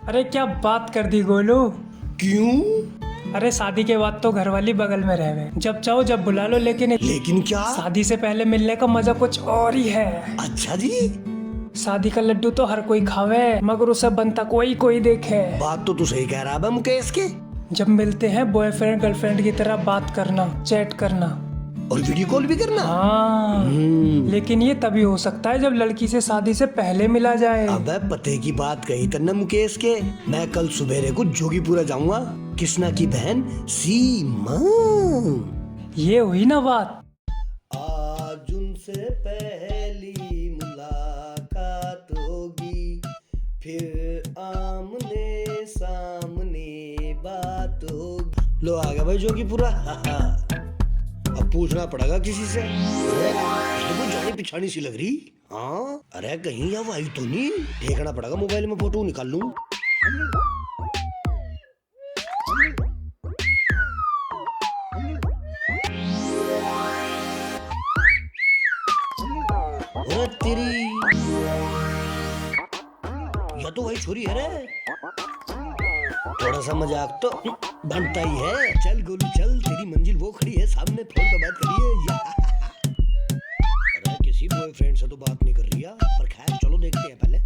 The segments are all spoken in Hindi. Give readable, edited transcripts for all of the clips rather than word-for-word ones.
अरे क्या बात कर दी गोलू। क्यों? अरे शादी के बाद तो घरवाली बगल में रह गए, जब चाहो जब बुला लो, लेकिन क्या? शादी से पहले मिलने का मजा कुछ और ही है। अच्छा जी। शादी का लड्डू तो हर कोई खावे, मगर उसे बनता कोई कोई देखे। बात तो तू सही कह रहा है मुकेश के। जब मिलते हैं बॉयफ्रेंड गर्लफ्रेंड की तरह बात करना, चैट करना और वीडियो कॉल भी करना। हाँ, लेकिन ये तभी हो सकता है जब लड़की से शादी से पहले मिला जाए। अबे पते की बात कही तन्ने मुकेश के। मैं कल सुबेरे को जोगीपुरा जाऊंगा, कृष्णा की बहन सीमा। ये हुई ना बात। आज उनसे पहली मुलाकात होगी, फिर आमने सामने बात होगी। लो आ गया भाई जोगीपुरा। अब पूछना पड़ेगा किसी से। अरे तो जानी पिछानी सी लग रही। हाँ, अरे कहीं या वही तो नहीं। देखना पड़ेगा, मोबाइल में फोटो निकाल लूं। अरे तेरी, या तो वही छोरी है रे। थोड़ा सा मजाक तो बनता ही है। चल गोलू चल, तेरी मंजिल वो खड़ी है सामने, फोन पे बात करिए। अरे किसी बॉयफ्रेंड से तो बात नहीं कर रही है, पर खैर चलो देखते हैं पहले।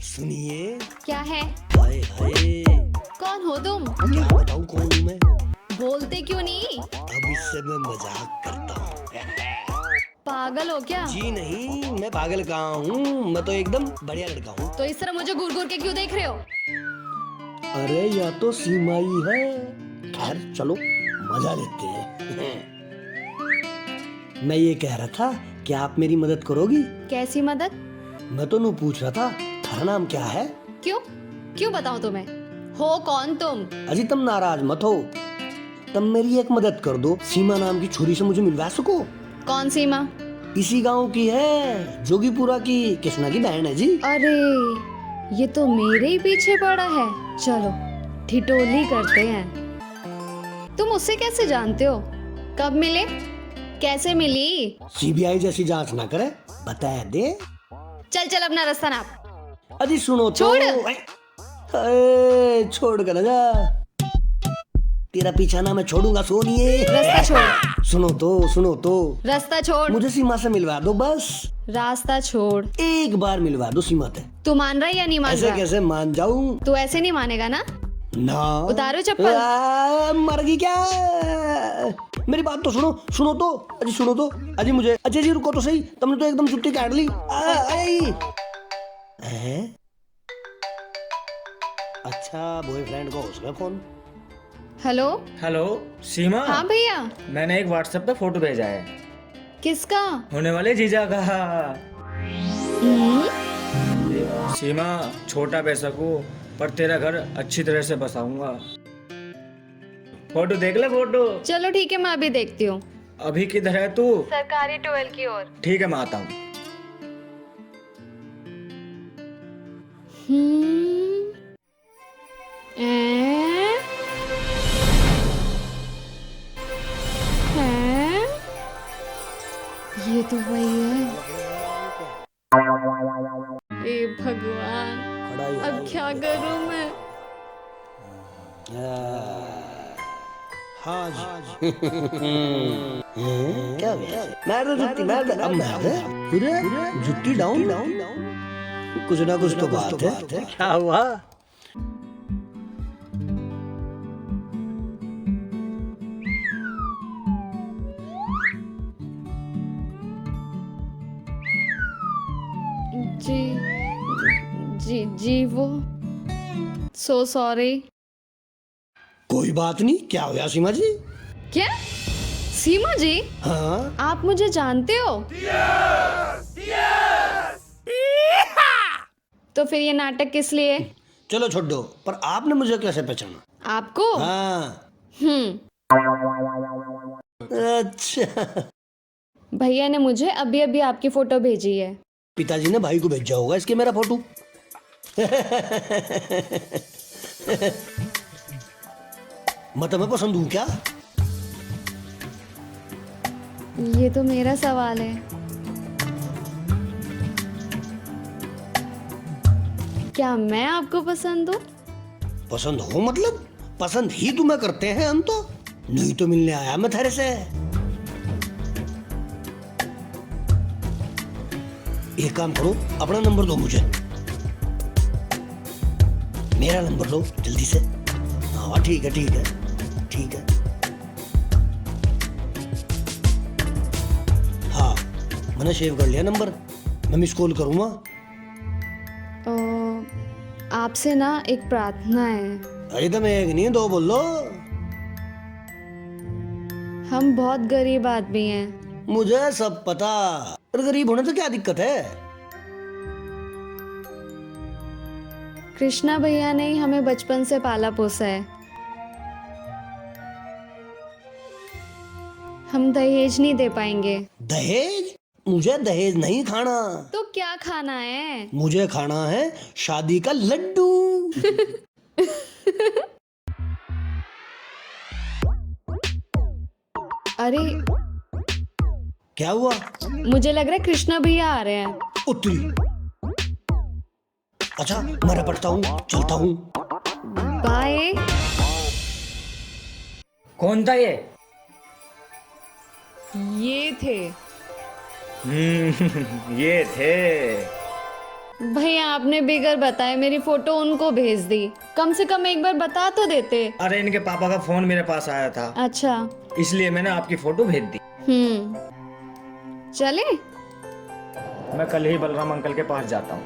सुनिए। क्या है? हाय हाय, कौन हो तुम? क्या बताऊं कौन हूं मैं? बोलते क्यों नहीं? अब इससे मैं मजाक करता हूँ। पागल हो क्या? जी नहीं, मैं पागल कहाँ हूँ, मैं तो एकदम बढ़िया लड़का हूँ। तो इस तरह मुझे घूर घूर के क्यों देख रहे हो? अरे या तो सीमा ही है। खैर चलो मजा लेते हैं। मैं ये कह रहा था कि आप मेरी मदद करोगी? कैसी मदद? मैं तो नू पूछ रहा था, थारा नाम क्या है? क्यों? क्यों बताऊं तुम्हें? हो कौन तुम? अजी तुम नाराज मत हो, तुम मेरी एक मदद कर दो। सीमा नाम की छोरी से मुझे मिलवा सको। कौन सीमा? इसी गांव की है, जोगीपुरा की, कृष्णा की बहन है जी। अरे ये तो मेरे ही पीछे पड़ा है। चलो ठिठोली करते हैं। तुम उससे कैसे जानते हो? कब मिले? कैसे मिली? सीबीआई जैसी जांच ना करे, बता दे। चल चल अपना रास्ता नाप। अजी सुनो तो। छोड़। छोड़ कर जा, तेरा पीछा ना मैं छोड़ूंगा सोनिए। रास्ता छोड़। सुनो तो रास्ता छोड़। मुझे सीमा से मिलवा दो बस। रास्ता छोड़। एक बार मिलवा दो सीमा से। तू मान रहा है या नहीं मान ऐसे रहा? कैसे मान जाऊं? तू ऐसे नहीं मानेगा ना? ना। उतारो चप्पल। मर गई क्या? मेरी बात तो सुनो तो अजी, सुनो तो अजी। मुझे अजय जी रुको तो सही, तुमने तो एकदम छुट्टी काट ली। अच्छा बॉयफ्रेंड को हो गया फोन। हेलो। हेलो सीमा। हाँ भैया। मैंने एक व्हाट्सएप पे फोटो भेजा है, किसका? होने वाले जीजा का। हम्म, सीमा छोटा बेशक हो, पर तेरा घर अच्छी तरह से बसाऊंगा। फोटो देख ले फोटो। चलो ठीक है, मैं अभी देखती हूँ। अभी किधर है तू? सरकारी टोल की ओर। ठीक है मैं आता हूँ। हैं? ये तो वही है। हे भगवान, खड़ा ही अब क्या करूं मैं? हाँ जी। क्या हो गया? मार दो जुत्ती, मार दो। अब मार दे। पूरे जुत्ती डाउन। कुछ ना कुछ तो बात है। क्या हुआ? जी जी जी वो सो सॉरी। कोई बात नहीं। क्या हुआ सीमा जी? क्या? सीमा जी? हाँ। आप मुझे जानते हो? तो फिर ये नाटक किस लिए? चलो छोड़ दो, पर आपने मुझे कैसे पहचाना? आपको? हाँ। अच्छा, भैया ने मुझे अभी अभी आपकी फोटो भेजी है। पिताजी ने भाई को भेजा होगा इसके मेरा फोटो। मैं तुम्हें पसंद हूँ क्या? ये तो मेरा सवाल है। क्या मैं आपको पसंद हूँ? पसंद हो मतलब? पसंद ही तुम्हें करते हैं हम तो, नहीं तो मिलने आया मैं तेरे से। एक काम करो, अपना नंबर दो मुझे। मेरा नंबर दो जल्दी से। हाँ ठीक है ठीक है ठीक है। हाँ मैंने सेव कर लिया नंबर, मैं मिस कॉल करूँगा। आपसे ना एक प्रार्थना है। अरे तो मैं एक नहीं दो बोल लो। हम बहुत गरीब आदमी हैं। मुझे सब पता, पर गरीब होने तो क्या दिक्कत है? कृष्णा भैया ने ही हमें बचपन से पाला पोसा है। हम दहेज नहीं दे पाएंगे। दहेज? मुझे दहेज नहीं खाना। तो क्या खाना है? मुझे खाना है शादी का लड्डू। अरे क्या हुआ? मुझे लग रहा है कृष्णा भैया आ रहे हैं। उत्तरी। अच्छा मैं रपटता हूँ, चलता हूँ। बाय। कौन था ये? ये थे ये थे। भैया, आपने बगैर बताए मेरी फोटो उनको भेज दी। कम से कम एक बार बता तो देते। अरे इनके पापा का फोन मेरे पास आया था, अच्छा। इसलिए मैंने आपकी फोटो भेज दी। चले? मैं कल ही बलराम अंकल के पास जाता हूँ।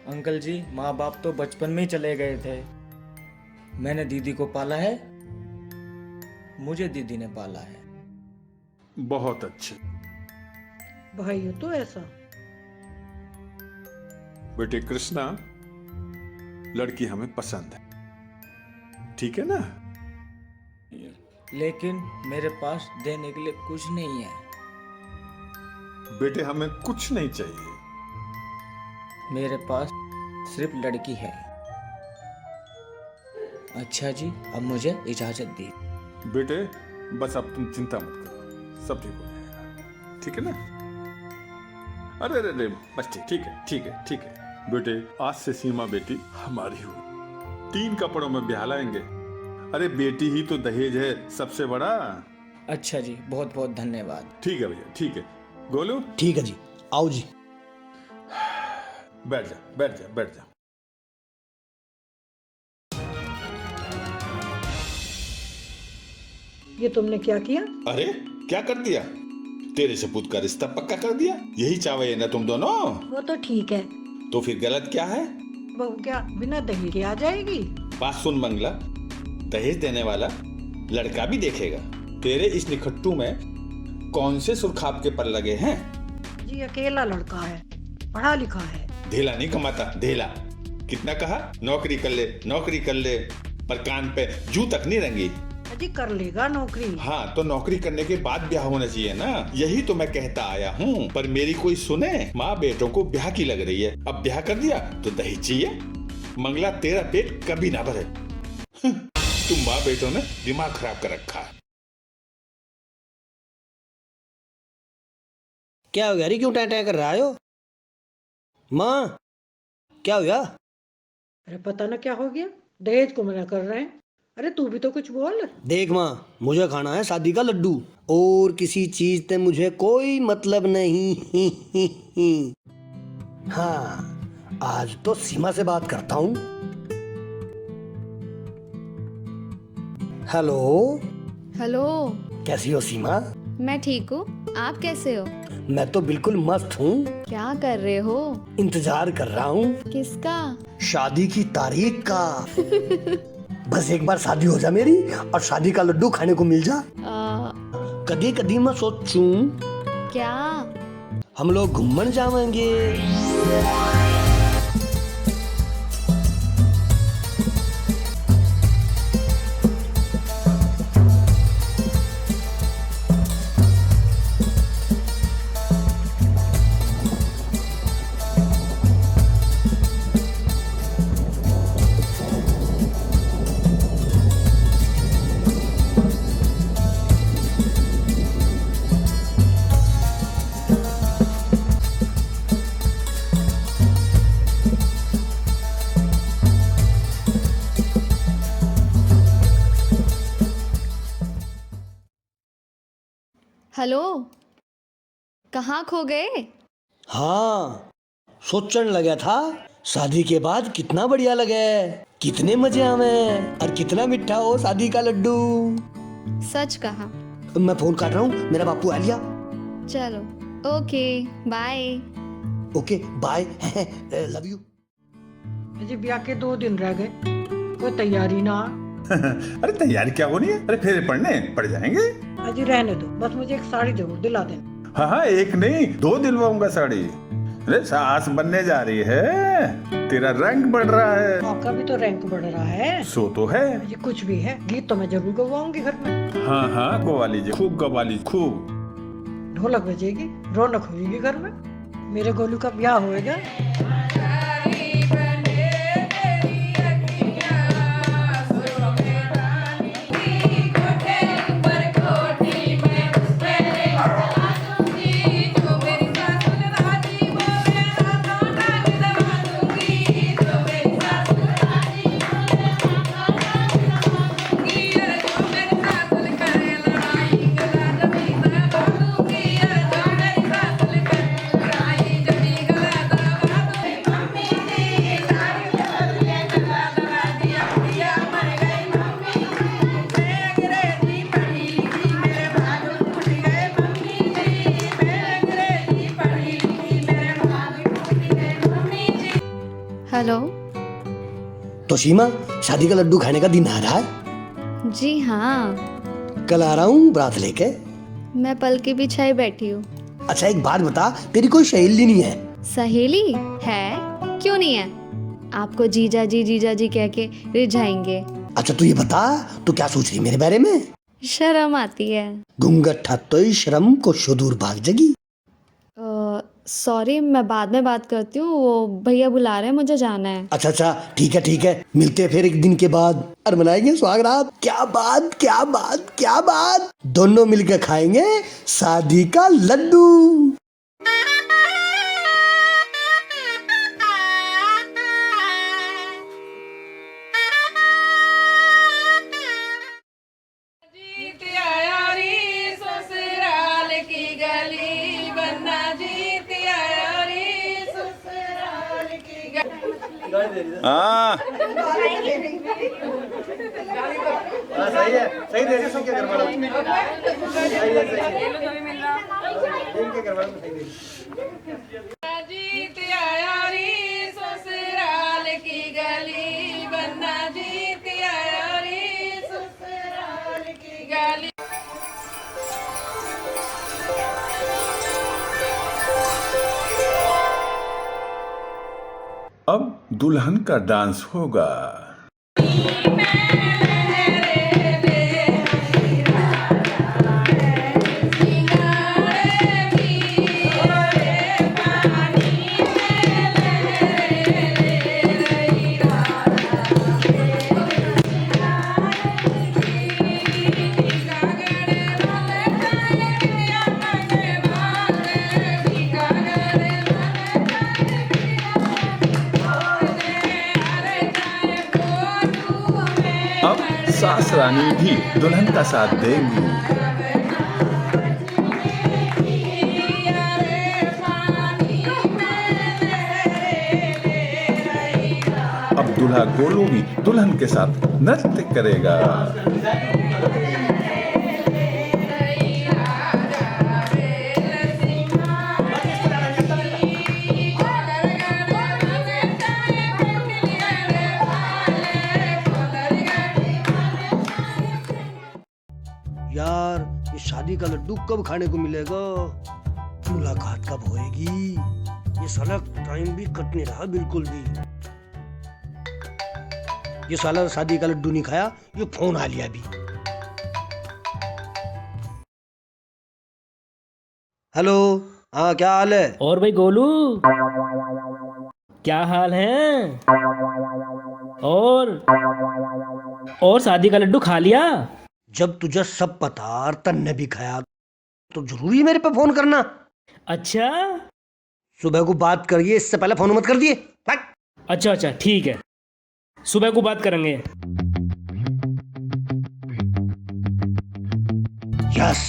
अंकल जी, माँ बाप तो बचपन में ही चले गए थे। मैंने दीदी को पाला है, मुझे दीदी ने पाला है। बहुत अच्छे भाई हो तो ऐसा। बेटे कृष्णा, लड़की हमें पसंद है, ठीक है ना? लेकिन मेरे पास देने के लिए कुछ नहीं है। बेटे हमें कुछ नहीं चाहिए। मेरे पास सिर्फ लड़की है। अच्छा जी, अब मुझे इजाजत दी। बेटे बस अब तुम चिंता मत करो, सब ठीक हो जाएगा, ठीक है ना? अरे अरे अरे बस ठीक है ठीक है ठीक है। बेटे आज से सीमा बेटी हमारी हो, 3 कपड़ों में ब्याह लाएंगे। अरे बेटी ही तो दहेज है सबसे बड़ा। अच्छा जी, बहुत बहुत धन्यवाद। ठीक है भैया, ठीक है। गोलू ठीक है जी, आओ जी। बैठ जा बैठ जा बैठ जा। ये तुमने क्या किया? अरे क्या कर दिया? तेरे सपूत का रिश्ता पक्का कर दिया। यही चाहे है ना तुम दोनों? वो तो ठीक है। तो फिर गलत क्या है? बहू क्या बिना दहेज के आ जाएगी? बात सुन मंगला, दहेज देने वाला लड़का भी देखेगा। तेरे इस निखट्टू में कौन से सुरखाब के पर लगे हैं? जी अकेला लड़का है, पढ़ा लिखा है। ढेला नहीं कमाता, ढेला। कितना कहा? नौकरी कर ले नौकरी कर ले, पर कान पे जू तक नहीं रंगी। अजी कर लेगा नौकरी। हाँ तो नौकरी करने के बाद ब्याह होना चाहिए ना, यही तो मैं कहता आया हूँ। पर मेरी कोई सुने? माँ बेटों को ब्याह की लग रही है, अब ब्याह कर दिया तो दहेज चाहिए। मंगला तेरा पेट कभी ना भरे। तुम माँ बेटों ने दिमाग खराब कर रखा है। क्या हो गया रे, क्यों टै कर रहा हो? माँ क्या हो गया? अरे पता ना क्या हो गया, दहेज को मना कर रहे हैं। अरे तू भी तो कुछ बोल। देख माँ, मुझे खाना है शादी का लड्डू, और किसी चीज से मुझे कोई मतलब नहीं। हाँ आज तो सीमा से बात करता हूँ। हेलो। हेलो। कैसी हो सीमा? मैं ठीक हूँ, आप कैसे हो? मैं तो बिल्कुल मस्त हूँ। क्या कर रहे हो? इंतजार कर रहा हूँ। किसका? शादी की तारीख का। बस एक बार शादी हो जा मेरी, और शादी का लड्डू खाने को मिल जा। कभी कभी मैं सोचूं क्या? हम लोग घूमने जाएंगे। हेलो, कहाँ खो गए? हाँ, सोचने लगा था शादी के बाद कितना बढ़िया लगे, कितने मजे आवे और कितना मीठा हो शादी का लड्डू। सच कहा। मैं फोन काट रहा हूँ, मेरा बापू आ लिया। चलो, okay, bye. Okay bye, love you. अजी ब्याह के 2 दिन रह गए, कोई तैयारी ना। अरे तैयारी क्या होनी है, अरे फेरे पड़ने पड़ जाएंगे। अजी रहने दो, बस मुझे एक साड़ी जरूर दिला देना। हाँ हाँ, एक नहीं 2 दिलवाऊंगा साड़ी। अरे सास बनने जा रही है, तेरा रैंक बढ़ रहा है। आपका भी तो रैंक बढ़ रहा है। सो तो है। अजी कुछ भी है, गीत तो मैं जरूर गवाऊंगी घर में। हाँ हाँ, गवा लीजिए, खूब गवा लीजिए, खूब। ढोलक बजेगी, रौनक होगी घर में। मेरे गोलू का ब्याह होएगा। हेलो। तो सीमा, शादी का लड्डू खाने का दिन आ रहा है। जी हाँ, कल आ रहा हूँ बारात लेके। मैं पलकी बिछाई बैठी हूँ। अच्छा एक बात बता, तेरी कोई सहेली नहीं है? सहेली है? क्यों नहीं है? आपको जीजा जी कह के रिझाएंगे। अच्छा तू ये बता, तू क्या सोच रही मेरे बारे में? शर्म आती है। घूंघट तो ही शर्म को सुदूर भाग जगी। सॉरी, मैं बाद में बात करती हूँ, वो भैया बुला रहे हैं, मुझे जाना है। अच्छा ठीक है, मिलते हैं फिर एक दिन के बाद और मनाएंगे सुहागरात। क्या बात क्या बात क्या बात, दोनों मिलकर खाएंगे शादी का लड्डू। जीत आया रे ससुराल की गली, बन्ना जीत आया रे ससुराल की गली। हाँ जीत आया रे ससुराल की गली, बन्ना जीत आया रे ससुराल की गली। अब दुल्हन का डांस होगा। अब सास रानी भी दुल्हन का साथ देंगी। अब दूल्हा गोलू भी दुल्हन के साथ नृत्य करेगा। यार ये शादी का लड्डू कब खाने को मिलेगा, मुलाकात कब होएगी? ये साला टाइम भी कट नहीं रहा बिल्कुल भी। ये साला शादी का लड्डू नहीं खाया, ये फोन आ लिया अभी। हेलो, हाँ क्या हाल है? और भाई गोलू, क्या हाल है? और शादी का लड्डू खा लिया? जब तुझे सब पता और तन्ने भी खाया तो जरूरी है मेरे पे फोन करना। अच्छा सुबह को बात करिए, इससे पहले फोन मत कर दिए। अच्छा ठीक है, सुबह को बात करेंगे। यस,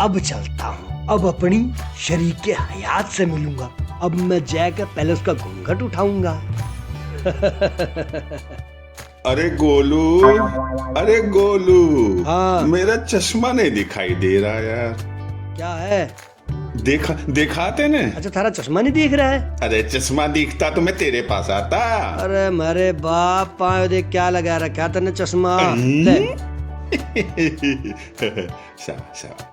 अब चलता हूँ, अब अपनी शरीके हयात से मिलूंगा। अब मैं जाकर पहले उसका घूंघट उठाऊंगा। अरे गोलू, अरे गोलू, हाँ। मेरा चश्मा नहीं दिखाई दे रहा यार। क्या है? दिखाते ने। अच्छा, थारा चश्मा नहीं दिख रहा है? अरे चश्मा दिखता तो मैं तेरे पास आता। अरे मेरे बाप, पाँव देख क्या लगा रखा तने चश्मा। ले। शाबाश, शाबाश।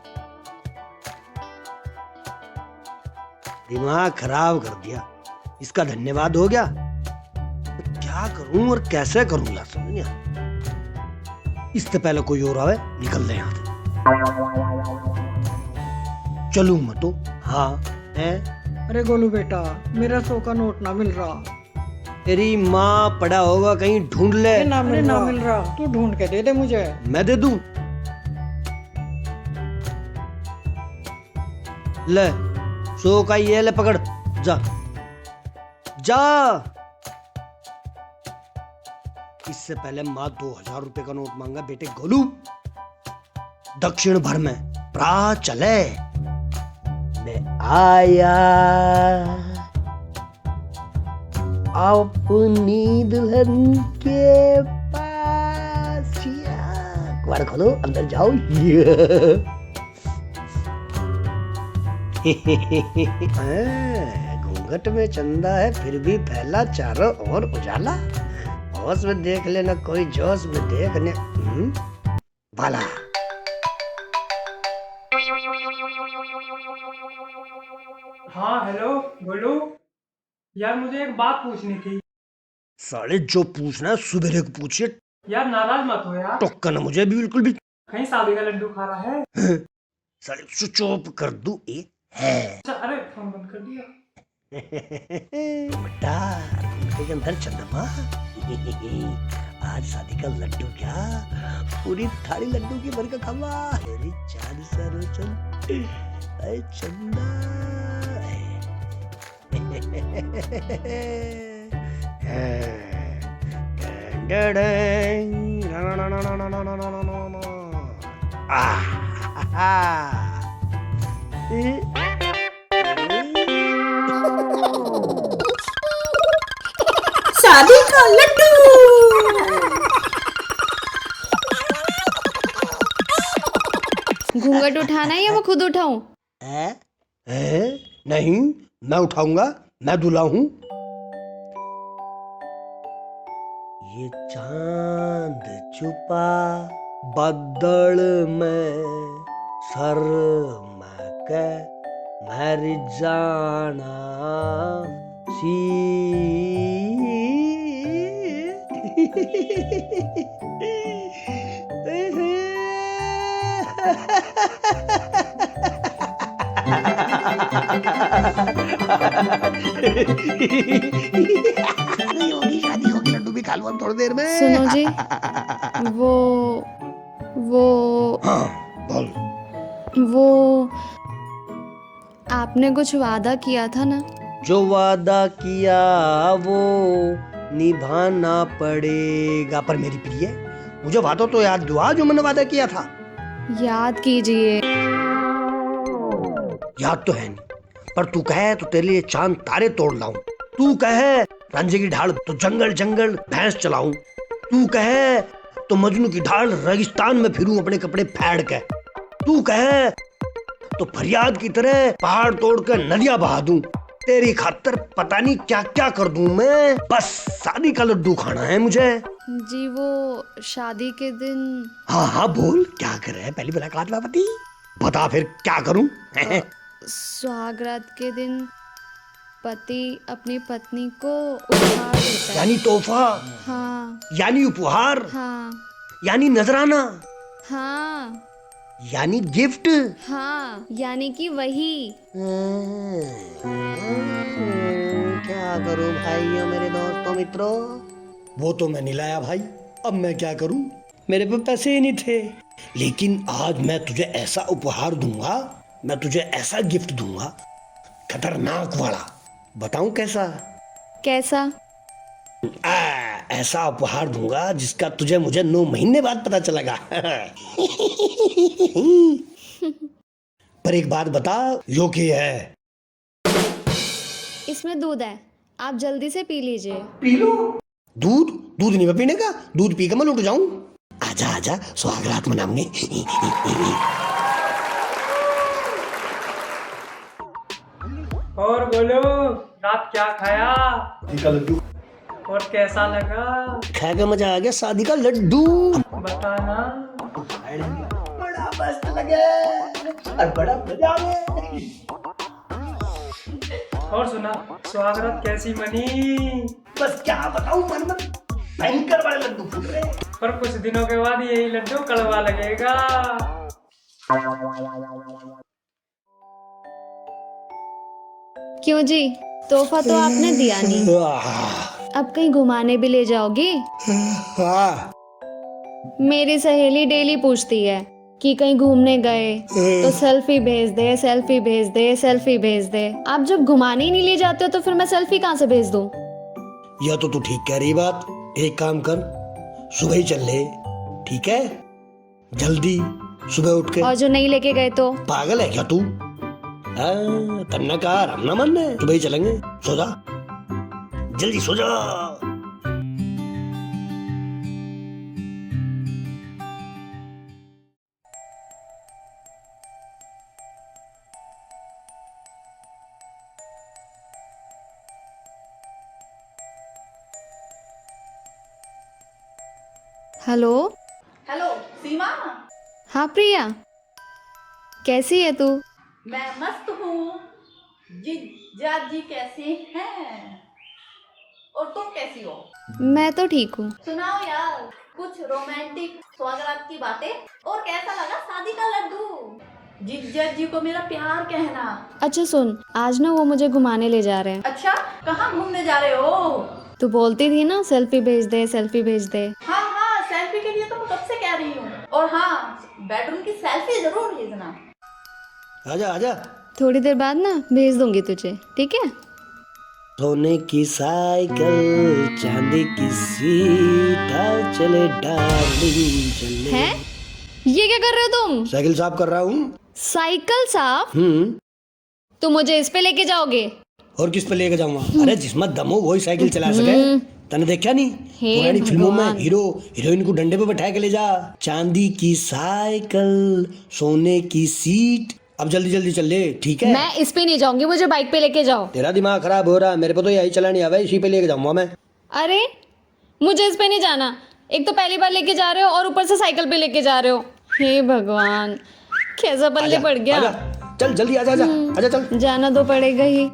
दिमाग खराब कर दिया। इसका धन्यवाद हो गया। क्या करूं और कैसे करूं यार, समझ नहीं आता। इससे पहले कोई और आवे, निकल ले यहाँ से। चलूं मैं तो। हाँ है। अरे गोलू बेटा, मेरा 100 का नोट ना मिल रहा। तेरी माँ पड़ा होगा कहीं, ढूंढ ले। अरे ना मिल रहा, तू ढूंढ के दे दे मुझे। मैं दे दूं? ले 100 का ये ले, पकड़। जा जा। इससे पहले माँ 2000 रुपए का नोट मांगा। बेटे गोलू, दक्षिण भर में प्रा चले। मैं आया अपनी दुल्हन के पास। कबाड़ खोलो, अंदर जाओ। घूंघट में चंदा है, फिर भी फैला चारों ओर उजाला। होश में देख लेना, कोई जोश में देखने भला। हाँ हेलो बोलो यार, मुझे एक बात पूछनी थी। साले जो पूछना है सवेरे को पूछिए। यार नाराज मत हो यार। टोक्का ना मुझे भी बिल्कुल भी। कहीं शादी का लड्डू खा रहा है? साले स्विच ऑफ कर दूं ये है। अच्छा, अरे फोन बंद कर दिया। बेटा के अंदर चंद्रमा। आज शादी का लड्डू क्या, पूरी थाली लड्डू की भर का खावा। तेरी चांद सरोचन ऐ चंदा। शादी का लड्डू। घूंघट उठाना है या मैं खुद उठाऊं? नहीं, मैं उठाऊंगा, मैं दूल्हा हूं। ये चांद छुपा बदल में शर्मा के मर जाना सी। होगी शादी, होगी लड्डू भी खा लूं थोड़ी देर में। सुनो जी, वो हाँ बोल। वो आपने कुछ वादा किया था ना? जो वादा किया वो निभाना पड़ेगा। पर मेरी प्रिय, मुझे वादा तो याद दुआ जो मैंने वादा किया था। याद कीजिए। याद तो है नहीं, पर तू कहे तो तेरे लिए चांद तारे तोड़ लाऊं। तू कहे रांझे की ढाल तो जंगल जंगल भैंस चलाऊं। तू कहे तो मजनू की ढाल रेगिस्तान में फिरूं अपने कपड़े फाड़ के। तू कहे तो फरियाद की तरह पहाड़ तोड़कर नदियां बहा दूं। तेरी खातर पता नहीं क्या क्या कर दूं मैं। बस शादी का लड्डू खाना है मुझे। जी वो शादी के दिन हाँ हाँ बोल, क्या कर रहे हैं पहली मुलाकात में पति? बता फिर क्या करूं? सुहागरात के दिन पति अपनी पत्नी को उपहार देता है। यानी तोहफा, हाँ यानी उपहार, हाँ यानी नजराना, हाँ यानी गिफ्ट। हाँ, यानी कि वही। क्या करूं भाइयों, मेरे दोस्तों मित्रों? वो तो मैं नहीं लाया भाई, अब मैं क्या करूं? मेरे पे पैसे ही नहीं थे। लेकिन आज मैं तुझे ऐसा उपहार दूंगा, मैं तुझे ऐसा गिफ्ट दूंगा, खतरनाक वाला। बताऊं कैसा? कैसा? ऐसा उपहार दूंगा जिसका तुझे मुझे 9 महीने बाद पता चलेगा। पर एक बात बता, यो क्या है? इसमें दूध है, आप जल्दी से पी लीजिए। P low. दूध? दूध नहीं मैं पीने का, दूध पी के मैं लौट जाऊं। आजा आजा, सुहागरात मनाएंगे। और बोलो, रात क्या खाया और कैसा लगा? खा के मजा आ गया, शादी का लड्डू। बताना। बड़ा मस्त लगे और बड़ा मजा आवे। और सुना, सुहागरात कैसी मनी? बस क्या बताऊं, मन में भयंकर बड़े लड्डू फूट रहे। पर कुछ दिनों के बाद यही लड्डू कड़वा लगेगा। क्यों जी, तोहफा तो आपने दिया नहीं, अब कहीं घुमाने भी ले जाओगी? हाँ। मेरी सहेली डेली पूछती है कि कहीं घूमने गए तो सेल्फी भेज दे, सेल्फी भेज दे, सेल्फी भेज दे। आप जब घुमाने ही नहीं ले जाते हो तो फिर मैं सेल्फी कहाँ से भेज दूं? यह तो तू ठीक कह रही बात। एक काम कर, सुबह ही चल ले, ठीक है? जल्दी सुबह उठ के। और जो नहीं लेके गए तो? पागल है क्या तू? तन्ना का हम ना मानने, सुबह ही चलेंगे। सो जा, जल्दी सो जा। हेलो। हेलो सीमा, हाँ प्रिया, कैसी है तू? मैं मस्त हूँ। जीजा जी कैसे हैं? और तुम कैसी हो? मैं तो ठीक हूँ। सुनाओ यार कुछ रोमांटिक स्वागत की बातें। और कैसा लगा शादी का लड्डू? जीजा जी को मेरा प्यार कहना। अच्छा सुन, आज ना वो मुझे घुमाने ले जा रहे हैं। अच्छा, कहाँ घूमने जा रहे हो? तू बोलती थी ना सेल्फी भेज दे, सेल्फी भेज दे। हाँ हाँ, सेल्फी के लिए तो मैं कब से कह रही हूँ। और हाँ, बेडरूम की सेल्फी जरूर भेजना। आजा आजा। थोड़ी देर बाद ना भेज दूंगी तुझे, ठीक है? सोने की साइकिल, चांदी की सीट, चले डार्लिंग चले। हैं? ये क्या कर रहे हो तुम? साइकिल साफ कर रहा हूँ। साइकिल साफ? तुम मुझे इस पे लेके जाओगे? और किस पे लेके जाऊंगा? अरे जिसमें दम हो वही साइकिल चला सके। तने देखा नहीं हे पुरानी फिल्मों में भगवान। हीरो हीरोइन को डंडे पे बैठा के ले जा। चांदी की साइकिल, सोने की सीट। अब जल्दी जल्दी चल ले, ठीक है? मैं इस पे नहीं जाऊंगी, मुझे बाइक पे लेके जाओ। तेरा दिमाग खराब हो रहा है, मेरे को तो यही चलानी आवे, इसी पे लेके जाऊंगा मैं। अरे मुझे इस पे नहीं जाना, एक तो पहली बार लेके जा रहे हो और ऊपर से साइकिल पे लेके जा रहे हो। हे भगवान, कैसा पल्ले आजा, पड़ गया। आजा, चल जल्दी आजा आजा आजा चल। जाना तो पड़ेगा ही।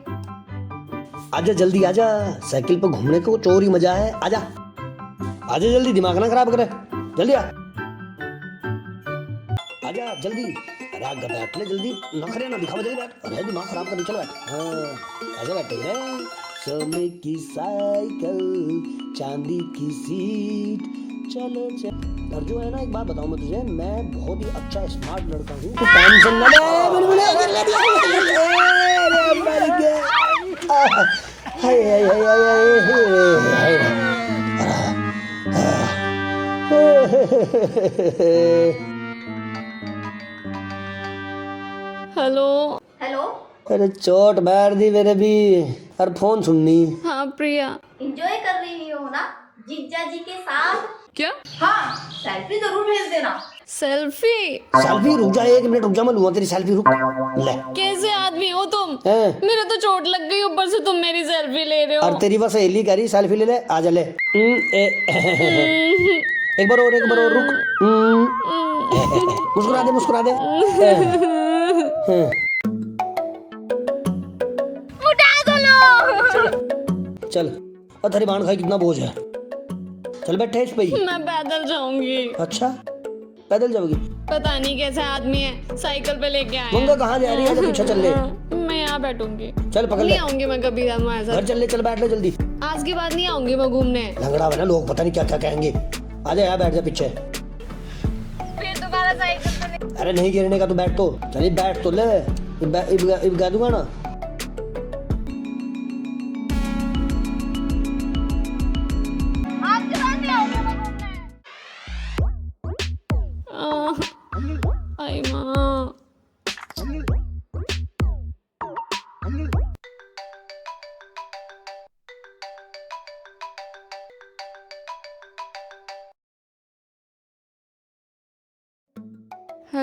आजा जल्दी आजा, साइकिल पे घूमने को चोरी मजा है। आजा आजा जल्दी, दिमाग ना खराब करे, जल्दी आ। आजा जल्दी। अरे आगे बैठ ले जल्दी, नखरे ना दिखावा, जल्दी बैठ। अरे दिमाग खराब कर, चल बैठ। हाँ ऐसे बैठेंगे। सोने की साइकिल, चांदी की सीट, चलो चल। और जो है ना, एक बात बताऊं मैं तुझे, मैं बहुत ही अच्छा स्मार्ट लड़का हूँ, तो टेंशन ना ले। हाय हाय हाय हाय हाय। हेलो। हेलो, अरे चोट मार दी मेरे भी। और फोन सुननी। हाँ प्रिया। एंजॉय कर रही हो ना जीजा जी के साथ? क्या? हाँ, सेल्फी जरूर भेज देना। सेल्फी? सेल्फी? रुक जा, 1 मिनट रुक जा, मैं लूंगा तेरी सेल्फी, रुक। ले। कैसे आदमी हो तुम? हैं? मेरे तो चोट लग गई, ऊपर से तुम मेरी सेल्फी ले रहे हो। और तेरी बस सहेली कह रही सेल्फी ले ले, आजा ले। एक बार और रुक। मुस्कुरा दे मुस्कुरा दे। उठा दो लो। चल, और तेरी बाण खाई कितना बोझ है। चल बैठे इस पे ही। मैं पैदल जाऊंगी। अच्छा पैदल जाओगी? पता नहीं कैसा आदमी है, साइकिल पे लेके आया। मंगा कहाँ जा रही है? पीछे चल ले। मैं यहाँ बैठूंगी। चल पकड़ ले। नहीं आऊंगी मैं कभी तुम्हारे घर साथ। चल ले, चल बैठ ले जल्दी। आज के बाद नहीं आऊंगी मैं घूमने। लंगड़ा बना, लोग पता नहीं क्या क्या कहेंगे। आजा यहाँ बैठ जा पीछे। फिर दोबारा साइकिल पे। अरे नहीं गिरने का, तू बैठ तो। चलिए बैठ तो ले, गा दूंगा ना। आज के बाद नहीं आऊंगी मैं घूमने। आई माँ।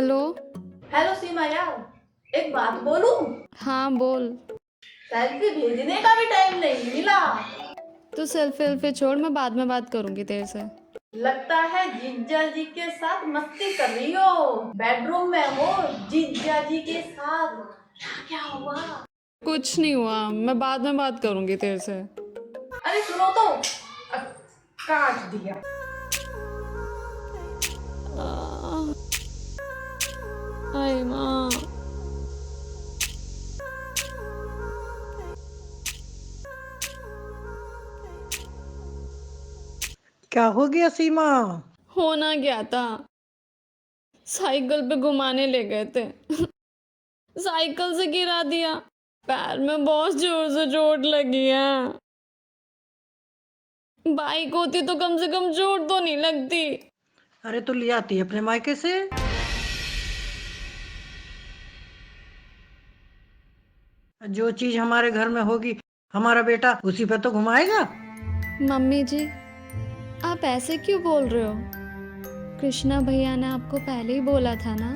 हेलो। हेलो सीमा यार, एक बात बोलूं? हाँ बोल। सेल्फी भेजने का भी टाइम नहीं मिला। तू सेल्फी छोड़, मैं बाद में बात करूंगी तेरे से। लगता है जीजा जी के साथ मस्ती कर रही हो, बेडरूम में हो जीजा जी के साथ। क्या हुआ? कुछ नहीं हुआ, मैं बाद में बात करूंगी तेरे से। अरे सुनो तो, काट दिया। हाय माँ। क्या हो गया सीमा? होना क्या था, साइकिल पे घुमाने ले गए थे साइकिल से गिरा दिया, पैर में बहुत जोर से चोट लगी है। बाइक होती तो कम से कम चोट तो नहीं लगती। अरे तो ले आती अपने मायके से। जो चीज हमारे घर में होगी हमारा बेटा उसी पे तो घुमाएगा। मम्मी जी, आप ऐसे क्यों बोल रहे हो? कृष्णा भैया ने आपको पहले ही बोला था ना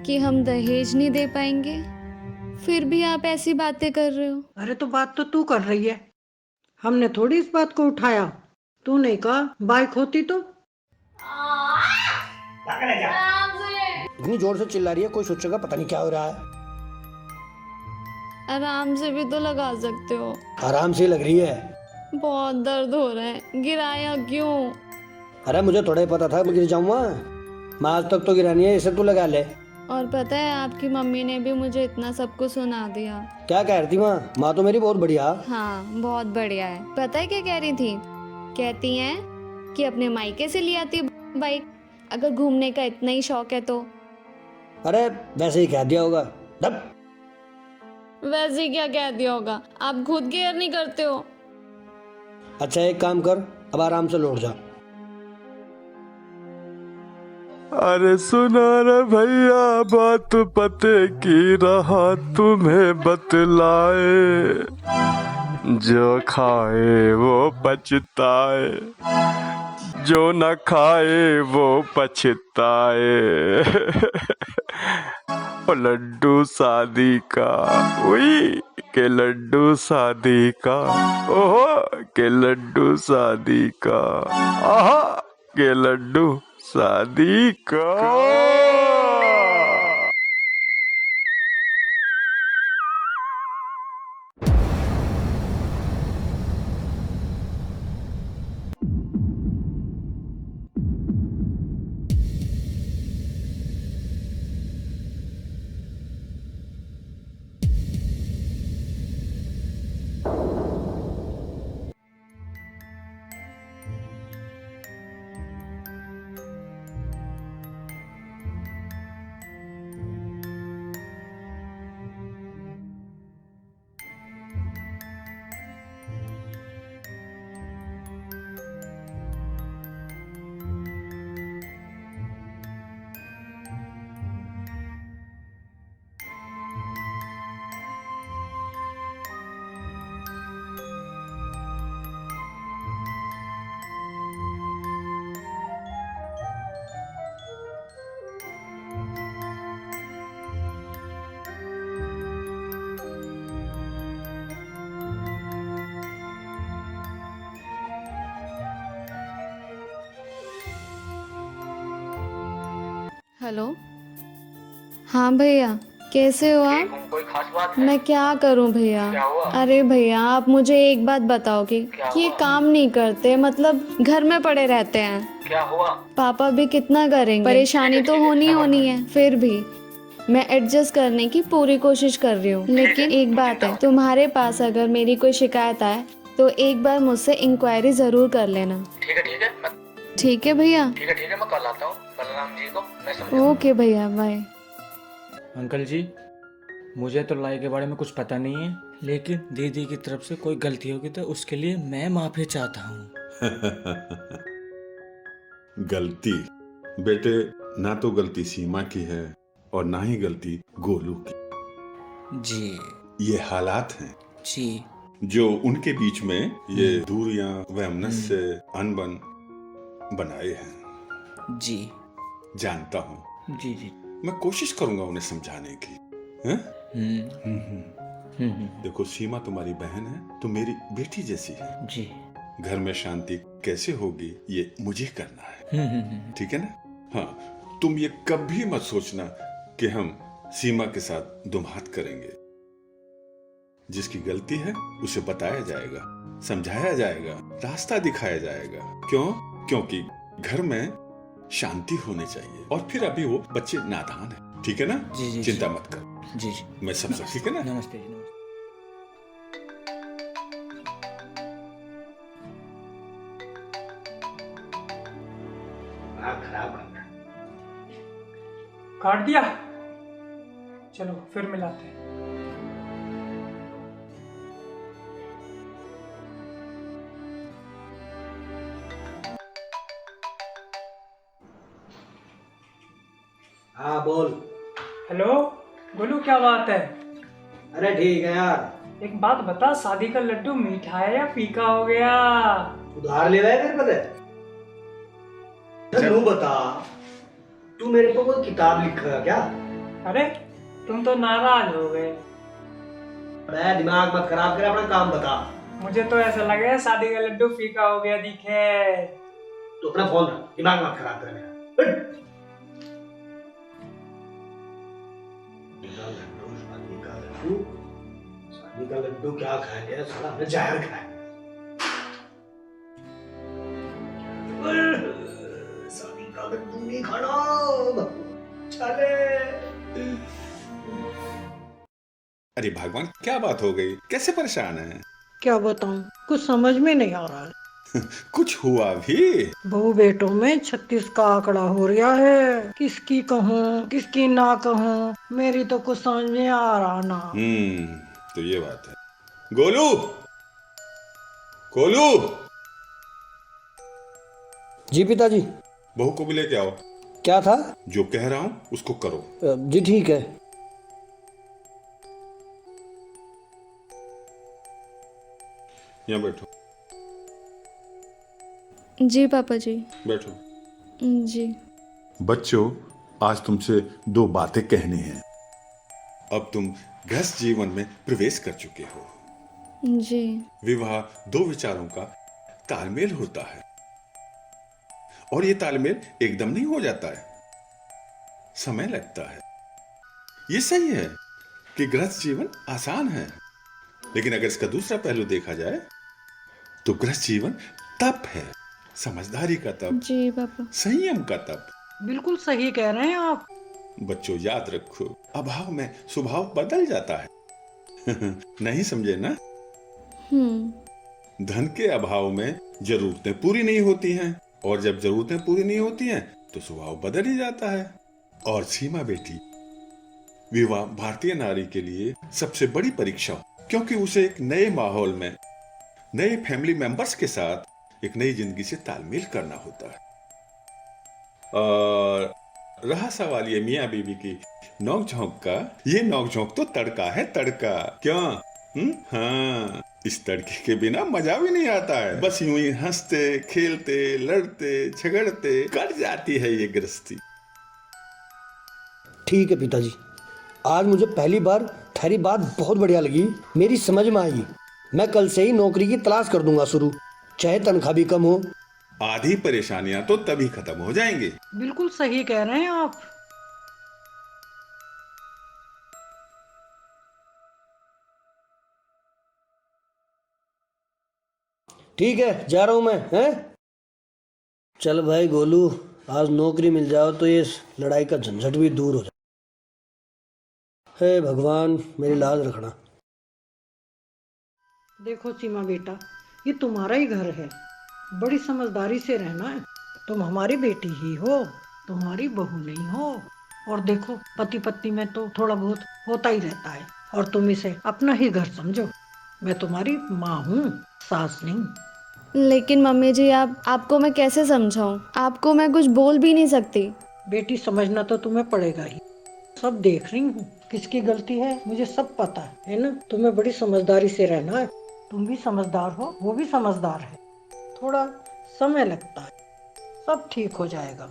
कि हम दहेज नहीं दे पाएंगे, फिर भी आप ऐसी बातें कर रहे हो। अरे तो बात तो तू कर रही है, हमने थोड़ी इस बात को उठाया। तूने कहा बाइक होती तो। इतनी जोर से चिल्ला रही है, कोई सोचेगा पता नहीं क्या हो रहा है। आराम से भी तो लगा सकते हो। आराम से लग रही है। बहुत दर्द हो रहा है, गिराया क्यों? अरे मुझे थोड़ा ही पता था मैं गिर जाऊंगा। मैं आज तक तो गिरानी है, इसे तू लगा ले। और पता है आपकी मम्मी ने भी मुझे इतना सब कुछ सुना दिया। क्या कह रही थी माँ? माँ तो मेरी बहुत बढ़िया। हाँ बहुत बढ़िया है। पता है क्या कह रही थी? कहती हैं कि अपने मायके से ले आती बाइक, अगर घूमने का इतना ही शौक है तो। अरे वैसे ही कह दिया होगा। दब। वैसे ही क्या कह दिया होगा, आप खुद केयर नहीं करते हो। अच्छा एक काम कर, अब आराम से लौट जा। अरे सुनो रे भैया, बात पते की रहा तुम्हें बतलाए, जो खाए वो पछताए, जो न खाए वो पछताए। ओ लड्डू शादी का, उई के लड्डू शादी का, ओहो के लड्डू शादी का, आहा के लड्डू शादी का। हेलो। हाँ भैया, कैसे हो आप? कोई खास बात है? मैं क्या करूं भैया? क्या हुआ? अरे भैया आप मुझे एक बात बताओ कि ये काम नहीं करते, मतलब घर में पड़े रहते हैं। क्या हुआ? पापा भी कितना करेंगे, परेशानी तो होनी है, फिर भी मैं एडजस्ट करने की पूरी कोशिश कर रही हूँ। लेकिन एक बात है, तुम्हारे पास अगर मेरी कोई शिकायत आए तो एक बार मुझसे इंक्वायरी जरूर कर लेना। ठीक है ठीक है भैया। ठीक है, मैं कल आता हूँ बलराम जी को, मैं समझा। ओके भैया, बाय। अंकल जी, मुझे तो लाई के बारे में कुछ पता नहीं है, लेकिन दीदी की तरफ से कोई गलती होगी तो उसके लिए मैं माफी चाहता हूँ। गलती बेटे, ना तो गलती सीमा की है और ना ही गलती गोलू की। जी ये हालात हैं जी जो उनके बीच में ये दूरियां वैमनस्य अनबन बनाए हैं। जी जानता हूँ, जी जी। मैं कोशिश करूंगा उन्हें समझाने की। हैं? देखो सीमा तुम्हारी बहन है तो मेरी बेटी जैसी है। जी। घर में शांति कैसे होगी ये मुझे करना है, ठीक है ना? हाँ, तुम ये कभी मत सोचना कि हम सीमा के साथ दुम्हात करेंगे। जिसकी गलती है उसे बताया जाएगा, समझाया जाएगा, रास्ता दिखाया जाएगा। क्यों? क्योंकि घर में शांति होनी चाहिए। और फिर अभी वो बच्चे नादान है, ठीक है ना? जी जी चिंता मत कर। जी जी। मैं सब ठीक है ना? नमस्ते जी। नमस्ते। काट दिया? चलो फिर मिलाते हैं। हाँ बोल। हेलो गोलू, क्या बात है? अरे ठीक है यार। एक बात बता, शादी का लड्डू मीठा है या फीका हो गया? उधार ले रहा है तेरे पता? तू बता, तू मेरे को कोई किताब लिखेगा क्या? अरे तुम तो नाराज हो गए। अरे दिमाग मत खराब कर, अपना काम बता। मुझे तो ऐसा लगे शादी का लड्डू फीका हो गया दिखे। तू अपना फोन रख, दिमाग मत खराब कर मेरा। शादी का लड्डू क्या खाया? साला हमने जहर खाया। शादी का लड्डू नहीं खाना। चले। अरे भगवान, क्या बात हो गई? कैसे परेशान है? क्या बताऊं, कुछ समझ में नहीं आ रहा है। कुछ हुआ भी? बहू बेटों में 36 का आंकड़ा हो रहा है। किसकी कहूँ किसकी ना कहूँ, मेरी तो कुछ समझ में आ रहा ना। तो ये बात है। गोलू, गोलू, जी पिताजी। बहू को भी लेके आओ। क्या था? जो कह रहा हूँ उसको करो। जी ठीक है। यहाँ बैठो। जी पापा जी। बैठो। जी। बच्चों, आज तुमसे दो बातें कहनी हैं। अब तुम गृहस्थ जीवन में प्रवेश कर चुके हो। जी। विवाह दो विचारों का तालमेल होता है और ये तालमेल एकदम नहीं हो जाता है, समय लगता है। ये सही है कि गृहस्थ जीवन आसान है, लेकिन अगर इसका दूसरा पहलू देखा जाए तो गृहस्थ जीवन तप है, समझदारी का तप। जी पापा। संयम का तप। बिल्कुल सही कह रहे हैं आप। बच्चों याद रखो, अभाव में स्वभाव बदल जाता है। नहीं समझे ना? धन के अभाव में जरूरतें पूरी नहीं होती हैं, और जब जरूरतें पूरी नहीं होती हैं तो स्वभाव बदल ही जाता है। और सीमा बेटी, विवाह भारतीय नारी के लिए सबसे बड़ी परीक्षा, क्योंकि उसे एक नए माहौल में नए फैमिली मेंबर्स के साथ एक नई जिंदगी से तालमेल करना होता है। और रहा सवाल ये मियाँ बीवी की नोक झोंक का, ये नोक झोंक तो तड़का है, तड़का। क्यों? हाँ, इस तड़के के बिना मजा भी नहीं आता है। बस यूं ही हंसते खेलते लड़ते झगड़ते कट जाती है ये गृहस्थी। ठीक है पिताजी, आज मुझे पहली बार थारी बात बहुत बढ़िया लगी, मेरी समझ में आई। मैं कल से ही नौकरी की तलाश कर दूंगा शुरू, चाहे तनख्वाह भी कम हो। आधी परेशानियां तो तभी खत्म हो जाएंगी। बिल्कुल सही कह रहे हैं आप। ठीक है, जा रहा हूं मैं। हैं? चल भाई गोलू, आज नौकरी मिल जाओ तो ये लड़ाई का झंझट भी दूर हो जाए। हे भगवान, मेरी लाज रखना। देखो सीमा बेटा, ये तुम्हारा ही घर है, बड़ी समझदारी से रहना है। तुम हमारी बेटी ही हो, तुम्हारी बहू नहीं हो। और देखो, पति पत्नी में तो थोड़ा बहुत होता ही रहता है, और तुम इसे अपना ही घर समझो। मैं तुम्हारी माँ हूँ, सास नहीं। लेकिन मम्मी जी, आपको मैं कैसे समझाऊं? आपको मैं कुछ बोल भी नहीं सकती। बेटी, समझना तो तुम्हें पड़ेगा ही। सब देख रही हूँ, किसकी गलती है मुझे सब पता है ना। तुम्हें बड़ी समझदारी से रहना है। तुम भी समझदार हो, वो भी समझदार है। थोड़ा समय लगता है, सब ठीक हो जाएगा।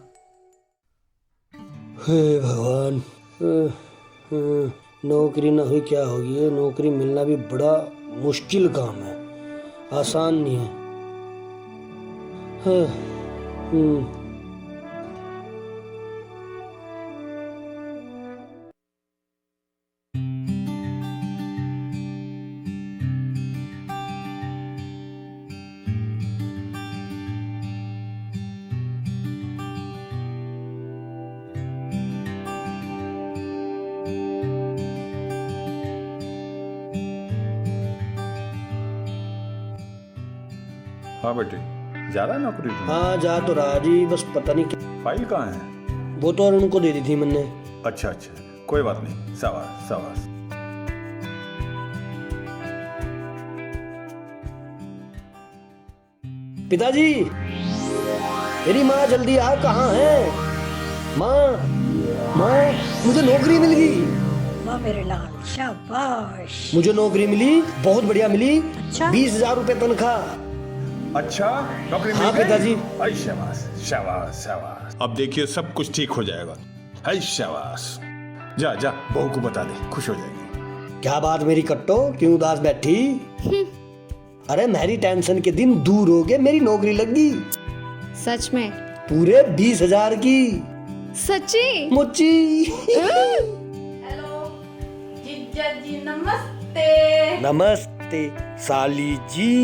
हे भगवान। नौकरी ना हुई क्या होगी, ये नौकरी मिलना भी बड़ा मुश्किल काम है, आसान नहीं है। हाँ, हाँ बेटे, जा रहा है नौकरी ढूंढने? हाँ जा तो रहा जी, बस पता नहीं क्या। फाइल कहाँ है? वो तो अरुण को दे दी थी मैंने। अच्छा अच्छा, कोई बात नहीं, शाबाश शाबाश। पिताजी, मेरी माँ जल्दी आ, कहाँ है माँ? माँ, मुझे नौकरी मिल गई। वाह मेरे लाल, शाबाश। मुझे नौकरी मिली, बहुत बढ़िया मिली। अच्छा? 20,000 रुपए तनख्वाह। अच्छा, नौकरी मिल हाँ गई? पिताजी। अरे शाबाश शाबाश शाबाश। अब देखिए सब कुछ ठीक हो जाएगा। अरे शाबाश। जा जा, बहू को बता दे, खुश हो जाएगी। क्या बात मेरी कट्टो, क्यों उदास बैठी? अरे मेरी टेंशन के दिन दूर हो गए, मेरी नौकरी लग गई। सच में? पूरे 20,000 की। सच्ची? मुच्ची। हेलो जीजा जी, नमस्ते। नमस्ते साली जी।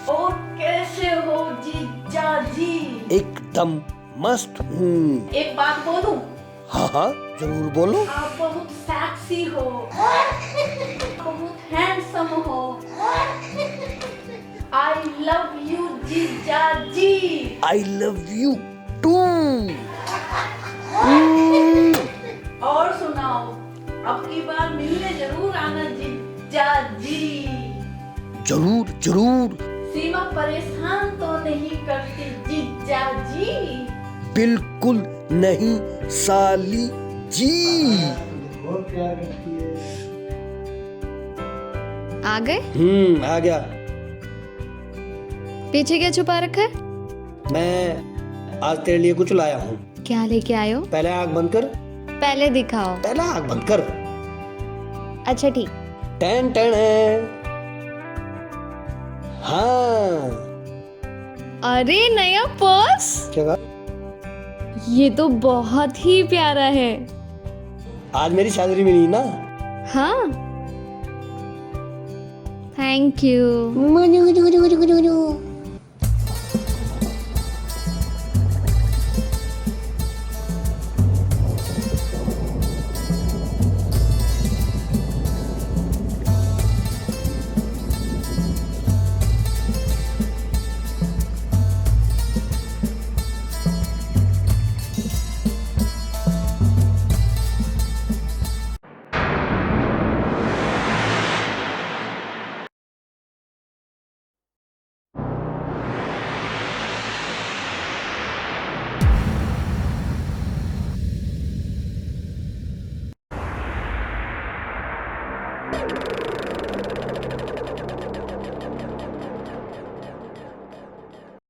और कैसे हो जीजा जी? एकदम मस्त हूँ। एक बात बोलूं? हाँ हाँ जरूर बोलो। आप बहुत सेक्सी हो, बहुत हैंडसम हो। आई लव यू जीजा जी। I love you too. और सुनाओ, अब की बार मिलने जरूर आना जीजा जी। जरूर जरूर। सीमा परेशान तो नहीं करती जीजा जी? बिल्कुल नहीं साली जी। आ गए? आ गया। पीछे क्या छुपा रखा है? मैं आज तेरे लिए कुछ लाया हूँ। क्या लेके आए हो? पहले आग बंद कर। पहले दिखाओ। पहले आग बंद कर। अच्छा ठीक। टन टन है। हाँ। अरे नया पर्स? क्या कहा? ये तो बहुत ही प्यारा है। आज मेरी सैलरी मिली ना। हाँ, थैंक यू।